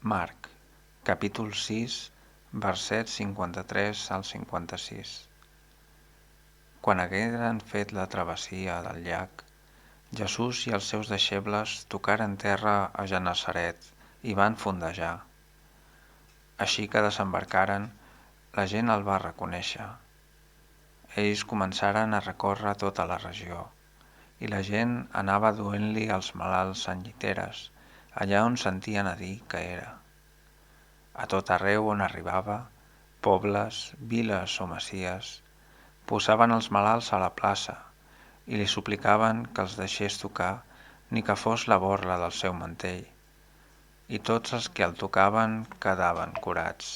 Marc, capítol 6, versets 53 al 56. Quan hagueren fet la travessia del llac, Jesús i els seus deixebles tocaren terra a Genesaret i van fondejar. Així que desembarcaren, la gent el va reconèixer. Ells començaren a recórrer tota la regió, i la gent anava duent-li els malalts en lliteres, allà on sentien a dir que era. A tot arreu on arribava, pobles, viles o masies, posaven els malalts a la plaça i li suplicaven que els deixés tocar ni que fos la borla del seu mantell, i tots els que el tocaven quedaven curats.